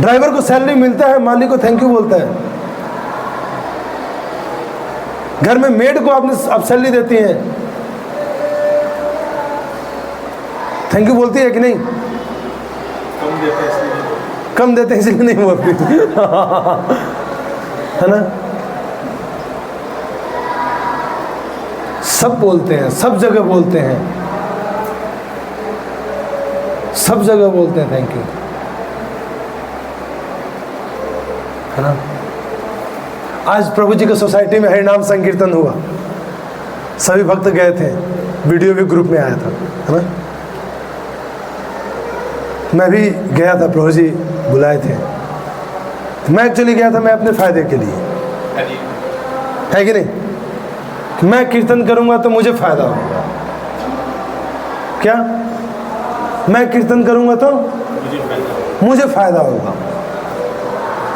ड्राइवर को सैलरी मिलता है, मालिक को थैंक यू बोलता है। घर में मेड को आप सैलरी देती हैं, थैंक यू बोलती है कि नहीं? कम देते हैं इसलिए नहीं बोलती है ना? सब बोलते हैं, सब जगह बोलते हैं, सब जगह बोलते हैं थैंक यू, है ना? आज प्रभु जी की सोसाइटी में हरिनाम संकीर्तन हुआ, सभी भक्त गए थे, वीडियो भी ग्रुप में आया था, है ना। मैं भी गया था, प्रभु जी बुलाए थे। मैं एक्चुअली गया था मैं अपने फायदे के लिए, है कि नहीं। मैं कीर्तन करूंगा तो मुझे फायदा होगा। क्या? मैं कीर्तन करूंगा तो मुझे फायदा होगा।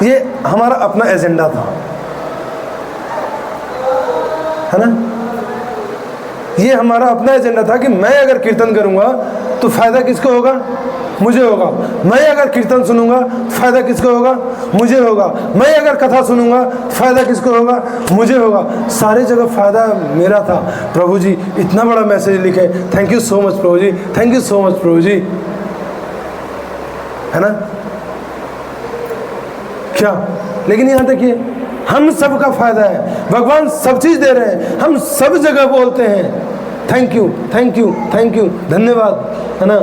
ये हमारा अपना एजेंडा था, है ना। ये हमारा अपना एजेंडा था कि मैं अगर कीर्तन करूंगा तो फायदा किसको होगा? मुझे होगा। मैं अगर कीर्तन सुनूंगा तो फायदा किसको होगा? मुझे होगा। मैं अगर कथा सुनूंगा तो फायदा किसको होगा? मुझे होगा। सारी जगह फायदा मेरा था। प्रभु जी इतना बड़ा मैसेज लिखे, thank you so much Prabhu ji, thank you so much Prabhu ji, है ना। क्या? लेकिन यहां देखिए, हम सबका फायदा है, भगवान सब चीज दे रहे हैं, हम सब जगह बोलते हैं thank you thank you thank you, धन्यवाद, है ना।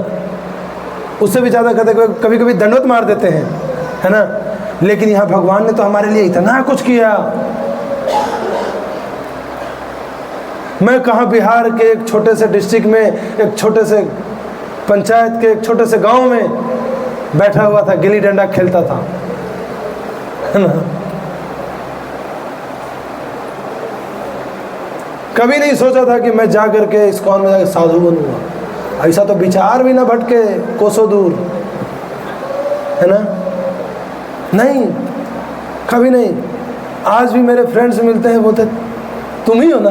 उससे भी ज़्यादा कहते, कभी कभी दंडवत मार देते हैं, है ना। लेकिन यहाँ भगवान ने तो हमारे लिए इतना कुछ किया। मैं कहाँ बिहार के एक छोटे से डिस्ट्रिक्ट में, एक छोटे से पंचायत के एक छोटे से गांव में बैठा हुआ था, गिल्ली डंडा खेलता था, है ना। कभी नहीं सोचा था कि मैं जा करके इस्कॉन में जाकर साधु बनूंगा। ऐसा तो विचार भी ना भटके कोसों दूर, है ना। नहीं, कभी नहीं। आज भी मेरे फ्रेंड्स मिलते हैं, बोलते तुम ही हो ना,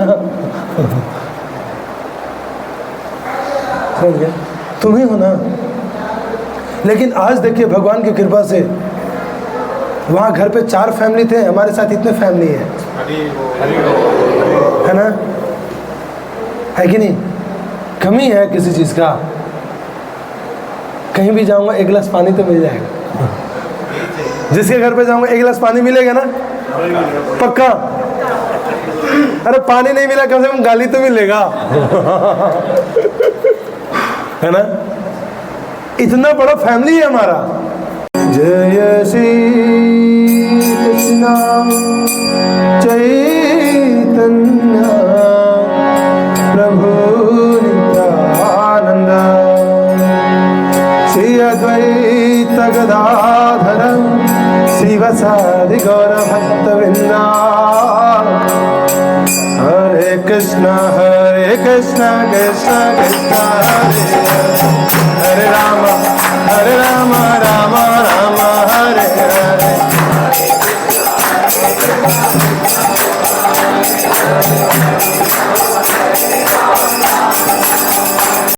समझ गए, तुम ही हो ना। लेकिन आज देखिए भगवान की कृपा से वहाँ घर पे 4 फैमिली थे, हमारे साथ इतने फैमिली है ना, है कि नहीं। कमी है किसी चीज़ का, कहीं भी जाऊंगा 1 गिलास पानी तो मिल जाएगा। जिसके घर पे जाऊंगा 1 गिलास पानी मिलेगा ना, पक्का। अरे पानी नहीं मिला, कम से कम गाली तो मिलेगा, है ना। इतना बड़ा फैमिली है हमारा। जय श्री कृष्ण चैतन्य प्रभु नित्यानंद, श्री अद्वैत गदाधर शिवसादि गौर भक्तवृंदा। हरे कृष्ण कृष्ण कृष्ण हरे राम राम राम हरे हरे।